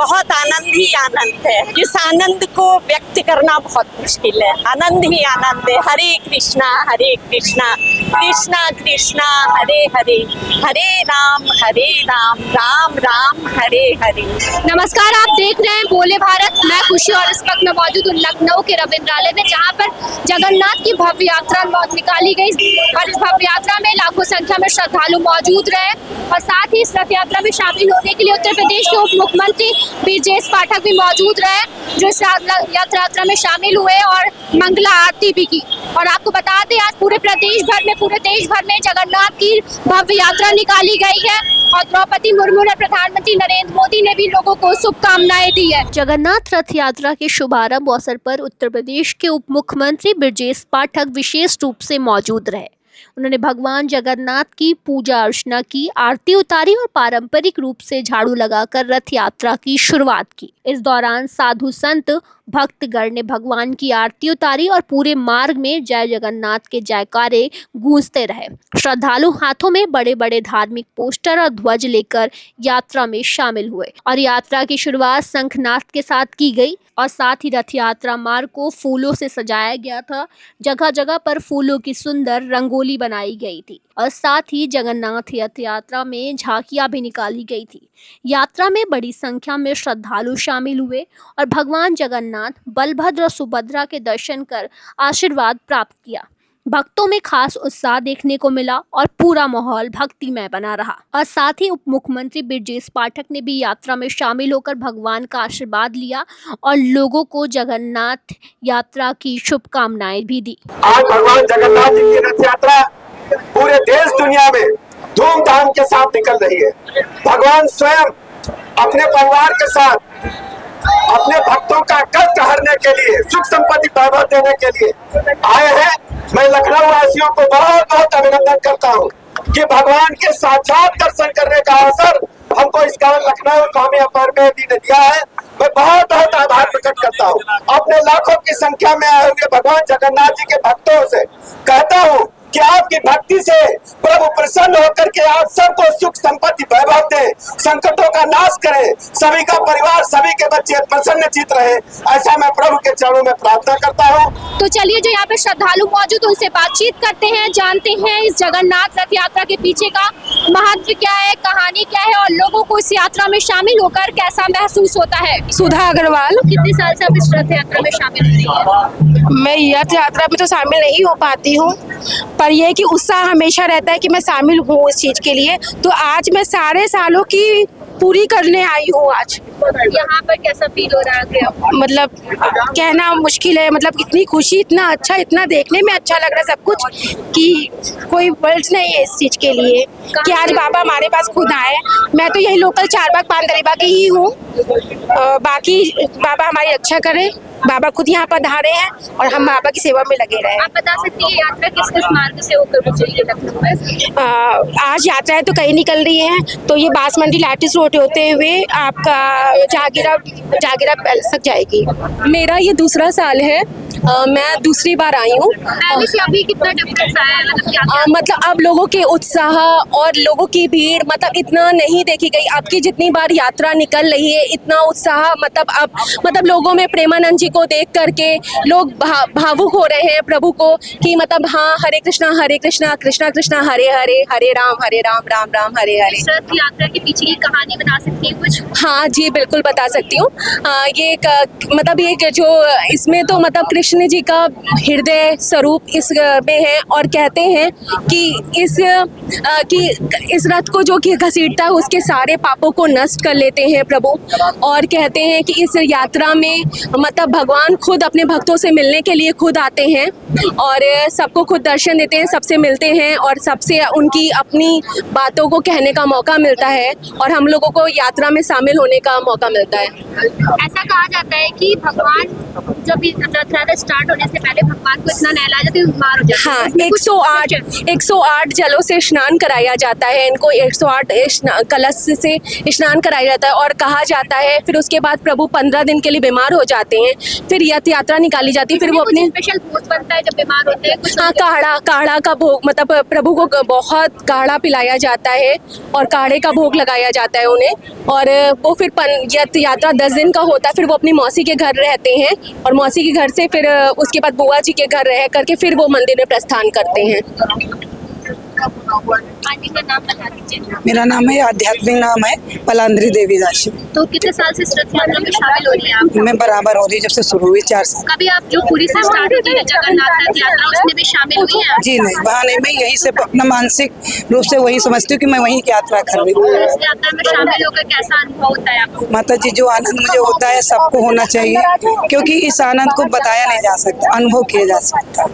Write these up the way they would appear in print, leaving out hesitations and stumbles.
बहुत आनंद ही आनंद है। इस आनंद को व्यक्त करना बहुत मुश्किल है। आनंद ही आनंद है। हरे कृष्णा कृष्णा कृष्णा हरे हरे, हरे राम राम राम हरे हरे। नमस्कार, आप देख रहे हैं बोले भारत। मैं खुशी और इस वक्त में मौजूद हूँ लखनऊ के रविंद्रालय में, जहाँ पर जगन्नाथ की भव्य यात्रा निकाली गई और इस भव्य यात्रा में लाखों संख्या में श्रद्धालु मौजूद रहे और साथ ही इस रथ यात्रा में शामिल होने के लिए उत्तर प्रदेश के उप मुख्यमंत्री ब्रजेश पाठक भी मौजूद रहे, जो इस यात्रा में शामिल हुए और मंगला आरती भी की। और आपको बता दें, आज पूरे देश भर में जगन्नाथ की भव्य यात्रा निकाली गई है और द्रौपदी मुर्मू और प्रधानमंत्री नरेंद्र मोदी ने भी लोगों को शुभकामनाएं दी है। जगन्नाथ रथ यात्रा के शुभारंभ अवसर पर उत्तर प्रदेश के उप मुख्यमंत्री ब्रजेश पाठक विशेष रूप से मौजूद रहे। उन्होंने भगवान जगन्नाथ की पूजा अर्चना की, आरती उतारी और पारंपरिक रूप से झाड़ू लगाकर रथ यात्रा की शुरुआत की। इस दौरान साधु संत भक्तगण ने भगवान की आरती उतारी और पूरे मार्ग में जय जगन्नाथ के जयकारे गूंजते रहे। श्रद्धालु हाथों में बड़े बड़े धार्मिक पोस्टर और ध्वज लेकर यात्रा में शामिल हुए और यात्रा की शुरुआत शंखनाद के साथ की गई और साथ ही रथ यात्रा मार्ग को फूलों से सजाया गया था। जगह जगह पर फूलों की सुंदर रंगोली बनाई गई थी और साथ ही जगन्नाथ रथ यात्रा में झांकियां भी निकाली गई थी। यात्रा में बड़ी संख्या में श्रद्धालु शामिल हुए और भगवान जगन्नाथ, बलभद्र और सुभद्रा के दर्शन कर आशीर्वाद प्राप्त किया। भक्तों में खास उत्साह देखने को मिला और पूरा माहौल भक्तिमय बना रहा। और साथ ही उप मुख्यमंत्री ब्रजेश पाठक ने भी यात्रा में शामिल होकर भगवान का आशीर्वाद लिया और लोगों को जगन्नाथ यात्रा की शुभकामनाएं भी दी। आज भगवान जगन्नाथ जी की रथ यात्रा पूरे देश दुनिया में धूमधाम के साथ निकल रही है। भगवान स्वयं अपने परिवार के साथ अपने भक्तों का कष्ट हरने के लिए, सुख संपत्ति वैभव देने के लिए आए हैं। मैं लखनऊ वासियों को बहुत बहुत अभिनंदन करता हूँ कि भगवान के साक्षात दर्शन करने का अवसर हमको इस कारण लखनऊ स्वामी अपर जी ने दिया है। मैं बहुत बहुत आभार प्रकट करता हूँ। अपने लाखों की संख्या में आए हुए भगवान जगन्नाथ जी के भक्तों से कहता हूँ कि आपकी भक्ति से प्रभु प्रसन्न होकर के आप सबको सुख संपत्ति वैभव दे, संकटों का नाश करे, सभी का परिवार, सभी के बच्चे प्रसन्नचित रहे, ऐसा मैं प्रभु के चरणों में प्रार्थना करता हूँ। तो चलिए, जो यहाँ पे श्रद्धालु मौजूद उनसे बातचीत करते हैं, जानते हैं इस जगन्नाथ रथ यात्रा के पीछे का महत्व क्या है, कहानी क्या है और लोगों को इस यात्रा में शामिल होकर कैसा महसूस होता है। सुधा अग्रवाल। कितने साल से आप इस रथ यात्रा में शामिल हो रही हैं? मैं रथ यात्रा में तो शामिल नहीं हो पाती हूँ, पर यह कि उत्साह हमेशा रहता है कि मैं शामिल हूँ उस चीज के लिए। तो आज मैं सारे सालों की पूरी करने आई हूँ। आज यहाँ पर कैसा फील हो रहा है? मतलब कहना मुश्किल है। मतलब इतनी खुशी, इतना अच्छा, इतना देखने में अच्छा लग रहा है सब कुछ कि कोई वर्ड्स नहीं है इस चीज के लिए कि आज बाबा हमारे पास खुद आए। मैं तो यही लोकल चारबाग पानगरीबा की ही हूँ। बाकी बाबा हमारी रक्षा करे। बाबा खुद यहाँ पर धारे हैं और हम बाबा की सेवा में लगे रहे। आप बता सकती हैं यात्रा किस किस मार्ग से होकर गुजरी है? आज यात्राएं तो कहीं निकल रही हैं, तो ये बासमंडी लाटिस रोड होते हुए आपका जागीरा तक जाएगी। मेरा ये दूसरा साल है। मैं दूसरी बार आई हूँ। पहले से अभी कितना डिफरेंस आया है? मतलब अब लोगों के उत्साह और लोगों की भीड़ मतलब इतना नहीं देखी गई। अब की जितनी बार यात्रा निकल रही है, इतना उत्साह मतलब लोगों में प्रेमानंद जी को देख करके लोग भावुक हो रहे हैं प्रभु को कि मतलब हाँ, हरे कृष्णा कृष्णा कृष्णा हरे हरे, हरे राम राम राम हरे हरे। रथ यात्रा के पीछे की कहानी बता सकती हैं कुछ? हाँ जी, बिल्कुल बता सकती हूँ। ये मतलब ये जो इसमें तो मतलब कृष्ण जी का हृदय स्वरूप इस में है और कहते हैं कि इस रथ को जो कि घसीटता है उसके सारे पापों को नष्ट कर लेते हैं प्रभु। और कहते हैं कि इस यात्रा में मतलब भगवान खुद अपने भक्तों से मिलने के लिए खुद आते हैं और सबको खुद दर्शन देते हैं, सबसे मिलते हैं और सबसे उनकी अपनी बातों को कहने का मौका मिलता है और हम लोगों को यात्रा में शामिल होने का मौका मिलता है। ऐसा कहा जाता है कि भगवान जब रथ स्टार्ट होने से पहले भगवान को इतना नहलाया जाता है कि बीमार हो जाते हैं। हाँ, इसमें कुछ 108 जलों से स्नान कराया जाता है इनको, 108 कलश से स्नान कराया जाता है और कहा जाता है फिर उसके बाद प्रभु 15 दिन के लिए बीमार हो जाते हैं, फिर रथ यात्रा निकाली जाती है, फिर वो अपने स्पेशल भोज बनता है जब बीमार होते हैं कुछ। हाँ, काढ़ा का भोग, मतलब प्रभु को बहुत काढ़ा पिलाया जाता है और काढ़े का भोग लगाया जाता है उन्हें, और वो फिर रथ यात्रा 10 दिन का होता है। फिर वो अपनी मौसी के घर रहते हैं और मौसी के घर से फिर उसके बाद बुआ जी के घर रह करके फिर वो मंदिर में प्रस्थान करते हैं। आंटी का नाम बता दीजिए। मेरा नाम है, आध्यात्मिक नाम है पलांद्री देवी दासी। तो कितने साल से इस रथ यात्रा में शामिल हो रही हैं आप? मैं बराबर हो रही जब से शुरू हुई 4 साल। कभी आप जो पूरी से स्टार्ट होती है जगन्नाथ रथ यात्रा उसमें भी शामिल हुई हैं? जी नहीं, वहाँ नहीं, मैं यहीं से अपना मानसिक रूप से वही समझती हूँ कि मैं वहीं की यात्रा कर रही हूँ। इस यात्रा में शामिल होकर कैसा अनुभव होता है आपको? माता जी, जो आनंद मुझे होता है सबको होना चाहिए, क्योंकि इस आनंद को बताया नहीं जा सकता, अनुभव किया जा सकता।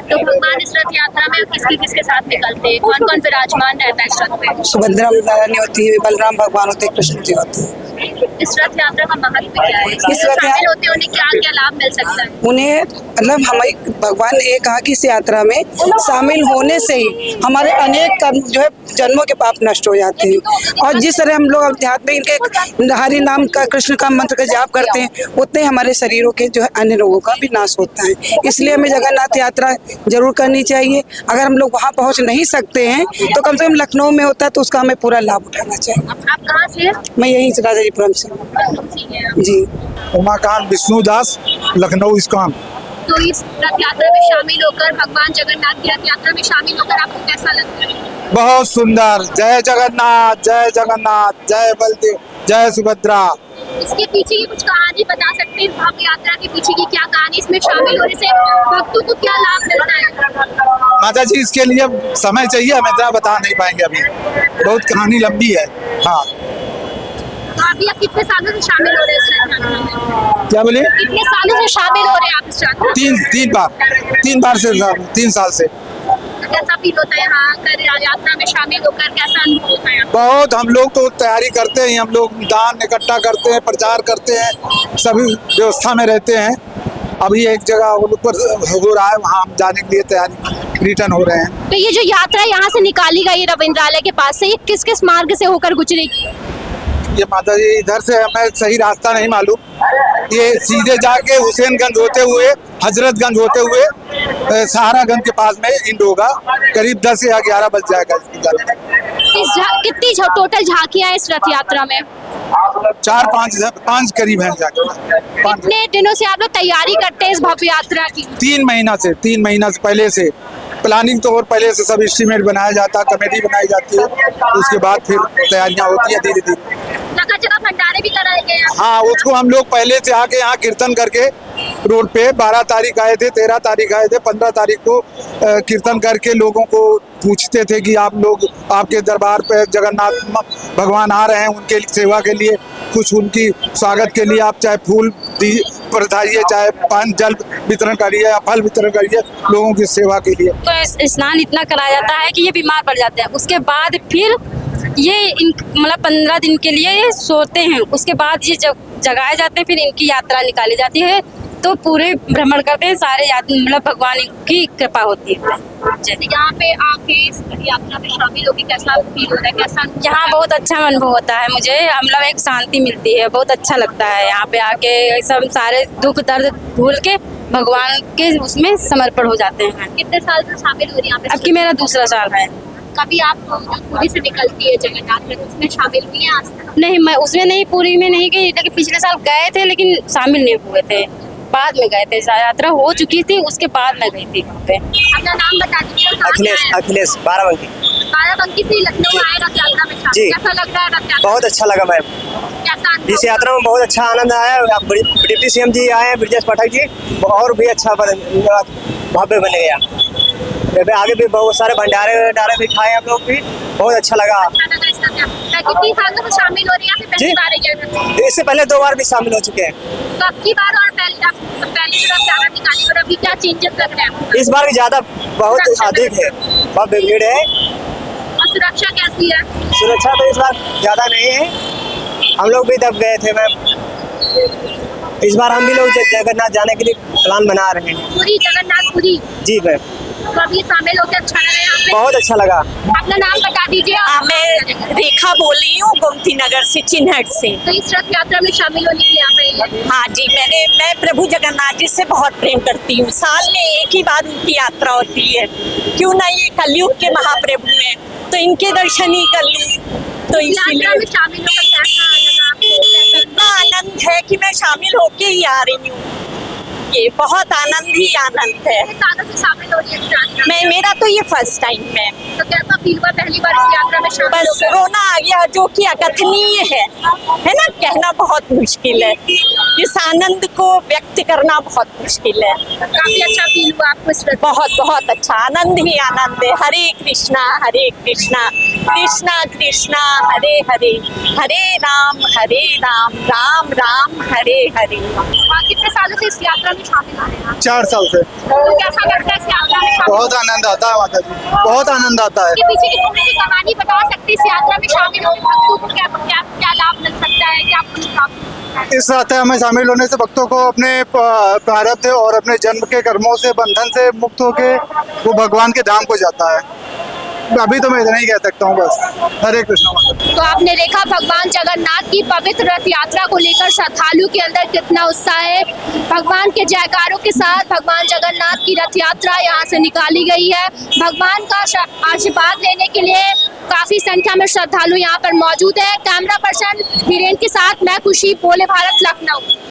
तो भगवान इस रथ यात्रा में किसके साथ निकलते हैं? कौन कौन विराजमान रहता है इस रथ में? सुभद्रा महारानी होती है, बलराम भगवान होते हैं, कृष्ण जी होते हैं। इस रथ यात्रा का महत्व क्या है? इस रथ शामिल होते हैं उन्हें क्या क्या लाभ मिल सकता है? उन्हें मतलब हमारी भगवान ने ये कहा कि इस यात्रा में शामिल होने से ही हमारे अनेक कर्म जो है जन्मों के पाप नष्ट हो जाते हैं, और जिस तरह हम लोग अध्यात्म इनके हरि नाम का, कृष्ण का मंत्र का जाप करते हैं, उतने ही हमारे शरीरों के जो है अन्य रोगों का भी नाश होता है। इसलिए हमें जगन्नाथ यात्रा जरूर करनी चाहिए। अगर हम लोग वहाँ पहुँच नहीं सकते हैं तो कम से कम लखनऊ में होता है तो उसका हमें पूरा लाभ उठाना चाहिए। आप कहाँ से हैं? मैं यहीं से राजाजीपुरम से जी। उमाकांत विष्णुदास, लखनऊ इस्कॉन। तो इस रथ यात्रा में शामिल होकर, भगवान जगन्नाथ की रथ यात्रा में शामिल होकर आपको कैसा लगता है? बहुत सुंदर। जय जगन्नाथ, जय जगन्नाथ, जय बलदेव, जय सुभद्रा। इसके पीछे की कुछ कहानी बता सकते हैं? इस भव्य यात्रा के पीछे की क्या कहानी? इसमें शामिल होने से भक्तों को क्या लाभ मिलता है? माता जी, इसके लिए समय चाहिए, हम इतना बता नहीं पाएंगे अभी, बहुत कहानी लंबी है। हाँ, तो अभी आप कितने सालों से शामिल हो रहे हैं इस रथ यात्रा में? क्या बोले? कितने सालों से शामिल हो रहे हैं आप इस यात्रा में? 3 बार से, 3 साल से। कैसा फील होता है यहाँ आकर यात्रा में शामिल होकर? कैसा अनुभव होता है? बहुत, हम लोग तो तैयारी करते हैं, हम लोग दान इकट्ठा करते हैं, प्रचार करते हैं, सभी व्यवस्था में रहते हैं। अभी एक जगह ऊपर हो रहा है, वहाँ हम जाने के लिए तैयारी, रिटर्न हो रहे हैं। तो ये जो यात्रा यहाँ से निकाली गई रविंद्रालय के पास से, ये किस किस मार्ग से होकर गुजरेगी? ये माता जी, इधर से हमें सही रास्ता नहीं मालूम, ये सीधे जाके हुसैनगंज होते हुए, हजरतगंज होते हुए सहारागंज के पास में इंड होगा। करीब 10 या 11 बज जाएगा इसको जाने में। कितनी टोटल झांकियां हैं इस रथ यात्रा में? 4-5 करीब हैं जाके। कितने दिनों से आप लोग तैयारी करते हैं इस भव्य यात्रा की? 3 महीना से पहले से प्लानिंग तो और पहले से सब एस्टीमेट बनाया जाता है, कमेटी बनाई जाती है, उसके बाद फिर तैयारियां होती है धीरे धीरे। जगह जगह भंडारे भी कराए गए हैं? हाँ, उसको हम लोग पहले से आके यहाँ कीर्तन करके रोड पे 12 तारीख आए थे, 13 तारीख आए थे, 15 तारीख को कीर्तन करके लोगों को पूछते थे कि आप लोग, आपके दरबार पे जगन्नाथ भगवान आ रहे हैं, उनके सेवा के लिए कुछ, उनकी स्वागत के लिए आप चाहे फूल बरसाइए, चाहे पान जल वितरण करिए या फल वितरण करिए लोगों की सेवा के लिए। तो स्नान इतना कराया जाता है कि ये बीमार पड़ जाते हैं, उसके बाद फिर ये मतलब 15 दिन के लिए ये सोते हैं, उसके बाद ये जगाए जाते हैं, फिर इनकी यात्रा निकाली जाती है, तो पूरे भ्रमण करते हैं सारे, मतलब भगवान की कृपा होती है। यहाँ पे आके इस यात्रा में शामिल होकर कैसा फील हो रहा है? कैसा यहाँ बहुत अच्छा अनुभव होता है मुझे, मतलब एक शांति मिलती है, बहुत अच्छा लगता है यहाँ पे आके, सब सारे दुख दर्द भूल के भगवान के उसमें समर्पण हो जाते हैं। कितने साल से शामिल हो रही है यहाँ पे? अब की मेरा दूसरा साल है। कभी आप पूरी से निकलती है जगन्नाथ रथ, उसमें शामिल हुई हैं आज तक? नहीं, मैं उसमें नहीं, पूरी में नहीं गई, लेकिन पिछले साल गए थे, लेकिन शामिल नहीं हुए थे, बाद में गए थे, यात्रा हो चुकी थी उसके बाद में गई थी वहाँ पे। अपना नाम बता दीजिए। अखिलेश बाराबंकी। बाराबंकी से लखनऊ आए रथ यात्रा में शामिल, कैसा लग रहा है रथ यात्रा? बहुत अच्छा लगा मैम, कैसा इस यात्रा में बहुत अच्छा आनंद आया। डिप्टी CM जी आए हैं, ब्रजेश पाठक जी, और भी अच्छा भव्य बन गया। आगे भी बहुत सारे भंडारे भी खाए हम लोग भी, बहुत अच्छा लगा। कितनी सालों से शामिल हो रही है? पहली बार है? इससे पहले 2 बार भी शामिल हो चुके हैं। तो अब की बार और पहले यात्रा निकाली, और अभी क्या चेंजेस लग रहे हैं? इस बार ज्यादा बहुत अधिक है, बहुत भीड़ है। और सुरक्षा कैसी है? सुरक्षा तो इस बार ज्यादा नहीं है, हम लोग भी दब गए थे मैम, इस बार हम भी लोग जगन्नाथ जाने के लिए प्लान बना रहे हैं। पूरी जगन्नाथपुरी जी मैम, तो अभी शामिल होकर अच्छा लगा यहाँ पे। बहुत अच्छा लगा। अपना नाम बता दीजिए। मैं रेखा बोल रही हूँ गोमती नगर से, चिन्हट से। तो इस रथ यात्रा में शामिल होने के लिए यहाँ पे आई है। हाँ जी, मैं प्रभु जगन्नाथ जी से बहुत प्रेम करती हूँ। साल में एक ही बार उनकी यात्रा होती है, क्यों ना ये कलयुग के महाप्रभु हैं, तो इनके दर्शन ही कर लूँ। तो इस यात्रा इसीलिए में शामिल होकर कैसा लगा आपको? इतना आनंद है कि मैं शामिल होके ही आ रही हूँ। ये बहुत आनंद ही आनंद है। कितने सालों से शामिल हो रही है इस यात्रा में? मेरा तो ये फर्स्ट टाइम है। तो कैसा फील हुआ पहली बार इस यात्रा में शामिल बस होकर? रोना आ गया, जो कि अकथनीय है ना, कहना बहुत मुश्किल है। इस आनंद को व्यक्त करना बहुत मुश्किल है। काफी अच्छा फील हुआ आपको इस रथ? बहुत बहुत अच्छा, आनंद ही आनंद है। हरे कृष्णा कृष्णा कृष्णा हरे हरे, हरे राम राम राम हरे हरे। और कितने सालों से इस यात्रा में शामिल हो रहे हैं आप? 4 साल से। तो कैसा लगता है इस यात्रा में शामिल बहुत आनंद आता है माता जी, बहुत आनंद आता है। इसके पीछे की थोड़ी सी कहानी बता सकते हैं? इस यात्रा में शामिल होने भक्तों को क्या क्या क्या लाभ मिल सकता है, क्या पुण्य प्राप्त हो सकता है? इस यात्रा में शामिल होने से भक्तों को अपने प्रारब्ध और अपने जन्म के कर्मों से, बंधन से मुक्त होके वो भगवान के धाम को जाता है। अभी तो मैं इतना ही कह सकता हूँ बस। हरे कृष्णा माता। तो आपने देखा भगवान जगन्नाथ की पवित्र रथ यात्रा को लेकर श्रद्धालु के अंदर कितना उत्साह है। भगवान के जयकारों के साथ भगवान जगन्नाथ की रथ यात्रा यहाँ से निकाली गई है। भगवान का आशीर्वाद लेने के लिए काफी संख्या में श्रद्धालु यहाँ पर मौजूद है। कैमरा पर्सन वीरेन के साथ मैं खुशी, बोले भारत, लखनऊ।